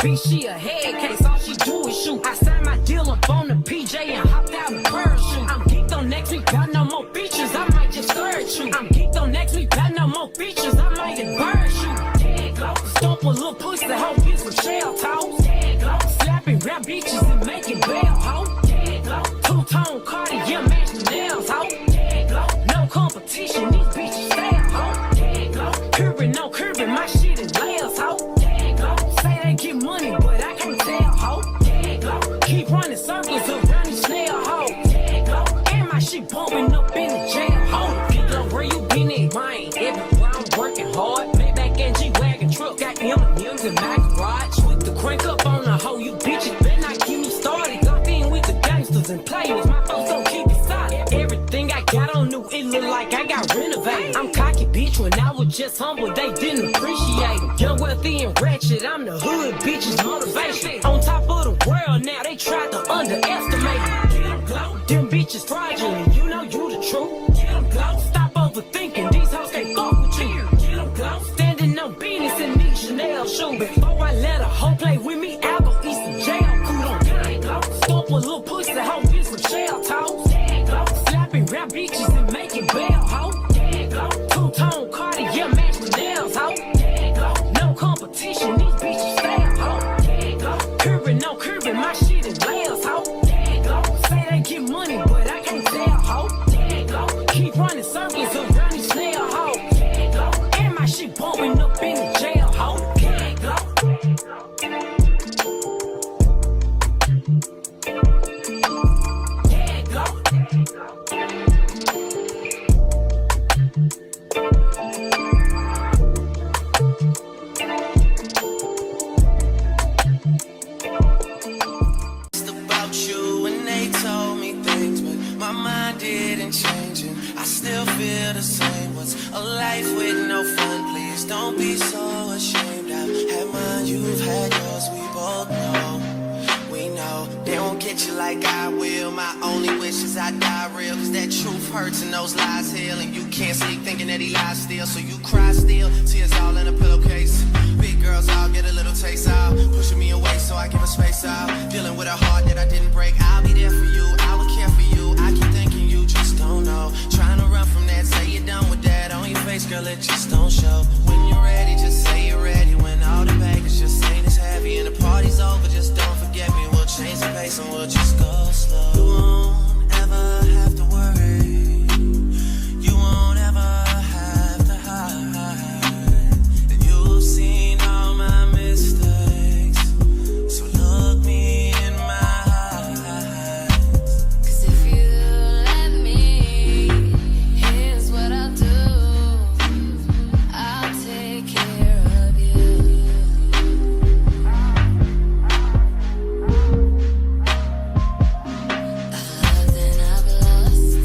bitch, she a head case, all she do is shoot. I signed my deal up on the PJ and hopped out in parachute. I'm geeked on next week, got no more features, I might just search you. I'm geeked on next week, got no more features, I might embarrass you. Dead glow, stomp a little pussy, hoe get some shell toes. Dead glow, slapping rap bitches and making bail, hoe. Dead glow, two-tone Cartier match the nails, hoe. Dead glow, no competition, these bitches fail, hoe. Dead glow, curbing, no curbing, my shit is layers, hoe. Dead glow, say they get money, but I can't tell, hoe. Dead glow, keep running circles around these snail, hoe. Dead glow, and my shit bumping up in the jail, hoe. Dead glow, where you been at, mine? Everywhere I'm working hard. Maybach and G-Wagon truck, got M&M's in my garage. With the crank up on the hoe, you bitches better not get me started. Got in with the gangsters and players, my folks don't keep it solid. Everything I got on new, it look like I got renovated. I'm cocky, bitch, when I was just humble, they didn't appreciate it. Young, wealthy, and ratchet, I'm the hood, bitches, motivation. On top of the world now, they tried to underestimate it. Them bitches fraudulent, you know you the truth. Stop overthinking, these hoes can't fuck with you. Standing on business in these Chanel shoes. Before I let a hoe play with me, I'll go eat some jail food on time. Stomp a little pussy, hoe get some shell toes. Slapping rap bitches and making bail, hoe. Two-tone Cartier match the nails, hoe. No competition, these bitches fail, hoe. Curbing, no curbing, my shit is layers, hoe. Say they get money, but I can't tell, hoe. Keep running circles around these snail, hoe. And my shit bumping up in the jail, hoe. About you and they told me things, but my mind didn't change and I still feel the same. What's a life with no fun? Please don't be so ashamed. I've had mine, you've had yours, we both know. We know they won't get you like I will. My only wish is I die real, cause that truth hurts and those lies heal. And you can't sleep thinking that he lies still, so you cry still, tears all in a pillowcase. Big girls all get a little taste out, pushing me away so I give her space out. Dealing with a heart that I didn't break, I'll be there for you, I will care for you. I keep thinking you just don't know, trying to run from that, say you're done with that. On your face, girl, it just don't show. When you're ready, just say you're ready. When all the baggage just ain't as heavy and the party's over, just don't forget me. We'll change the pace and we'll just go slow. You won't ever have to worry, you won't ever have to hide. And you've seen all my mistakes, so look me in my eyes. Cause if you let me, here's what I'll do. I'll take care of you. I've loved and I've lost.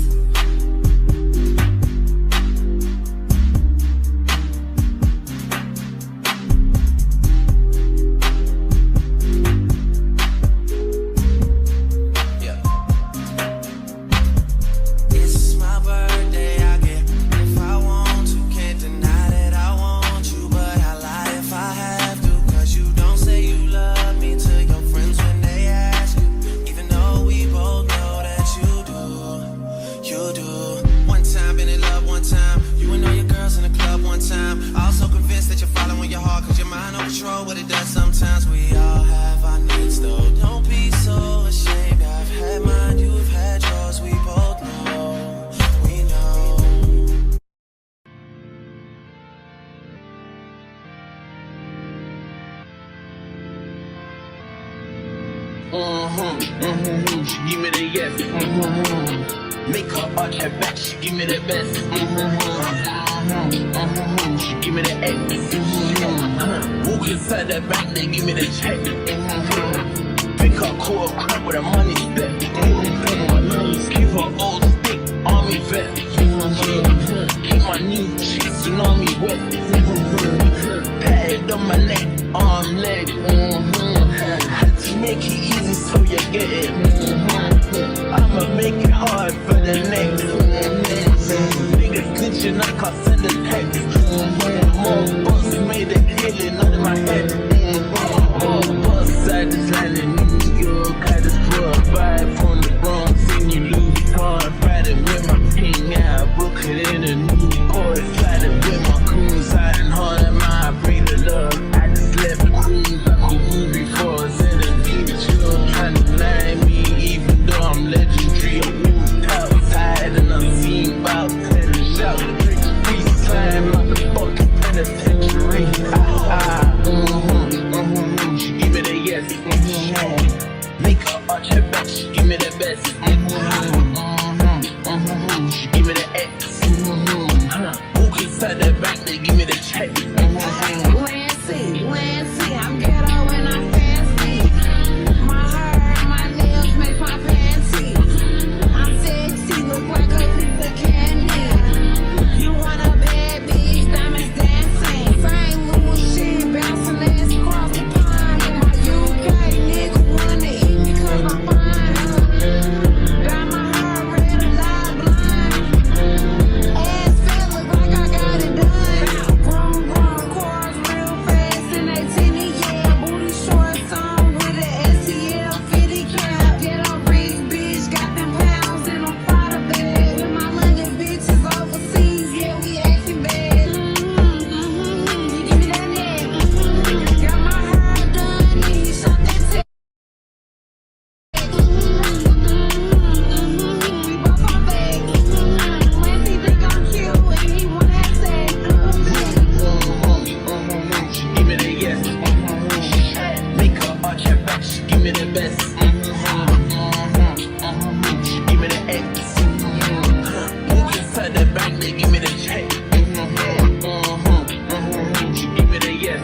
Yeah. It's my birthday, I get if I want to. Can't deny that I want you, but I lie if I have to. Cause you don't say you love me to your friends when they ask you, even though we both know that you do. You do. One time been in love, one time you and all your girls in the club, one time. Also convinced that you're following your heart, cause your mind don't control what it does sometimes. We all have our needs though, don't be so ashamed. I've had mine, you've had yours, we both know. We know. She give me the yes. Make her arch her back, she give me the best. She give me the X. Walk inside that bank, they give me the check. Pick her cool crap with her money spent. Keep her old stick, army vet. Keep my new chicks tsunami wet. Pad on my neck, arm, leg. Had to make it easy so you get it. I'ma make it hard for the next. Niggas glitching, I can't send a text. More buzz made it killing out of my head. More buzz I just landed in New York. I just flew a vibe from the Bronx in you Louis Vuitton. Riding with my ping out, book it in a new court. Riding with my crews out in Harlem, I bring the love. I just left the cruise like a movie before I was in a video. Trying to line me, even though I'm legendary. I moved outside and I seen about 10 shots. Drinks free slime like the fucking penitentiary. She give me the yes. Make her arch her back, she give me the best. She give me the X. Walk inside the bank, they give me the check. Lancy, I'm ghetto and I'm fancy. My hair and my nails make my fancy. I'm sexy, look like a piece of candy. You want a bad bitch, diamonds dancing. St. Louis shit, bouncing ass across the pond. In my UK, nigga wanna eat me 'cause I'm fine. Got my hair red and eye blind. Ass fat, look like I got it done. Grown cars real fast and they tinny, yeah. Booty shorts on with a STL 50 cap. Get on rich bitch, got them pounds in a Prada bag. With my London bitches overseas, yeah, we acting bad. You give me that neck. Got my hair done and he shot that tech. We both on back. Lancy think I'm cute and he want that sex. She give me the yes. Make her arch her back, she give me the best. She give me the X. Walk inside the bank, they give me the check. She give me the yes.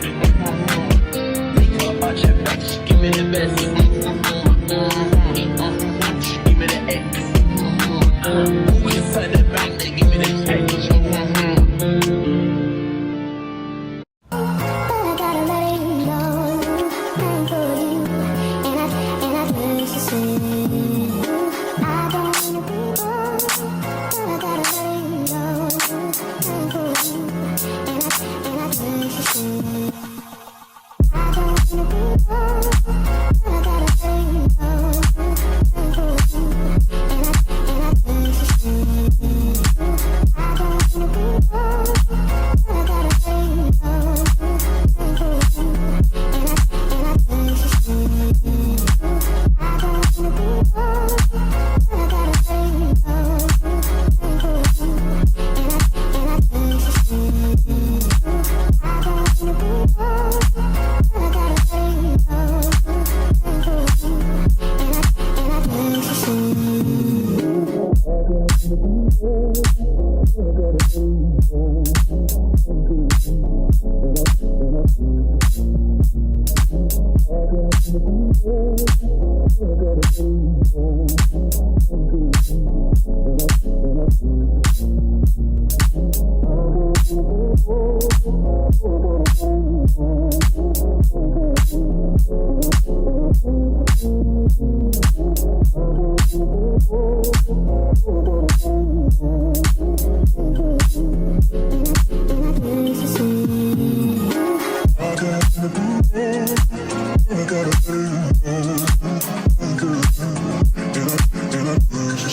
Make her arch her back, she give me the best. She give me the X. Walk inside the bank, they give me the check. But I gotta let you know, I'm for you, and I wish you said, I don't wanna be wrong. But I gotta let you know, I'm for you, and I wish you said, I don't wanna be wrong. But I gotta let you know, I'm for you, and I wish you said, I don't wanna be wrong. But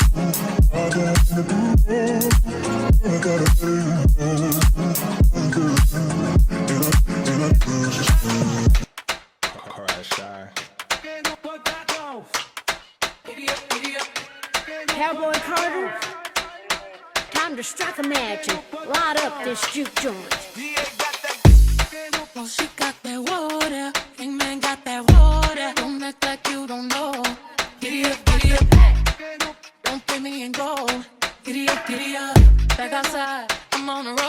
I gotta let you know. Cowboy Carter, time to strike a match and light up this juke joint. Oh, she got that water, Hangman got that water. Don't act like you don't know. Giddy up, don't pay me in gold. Giddy up, back outside, I'm on the road.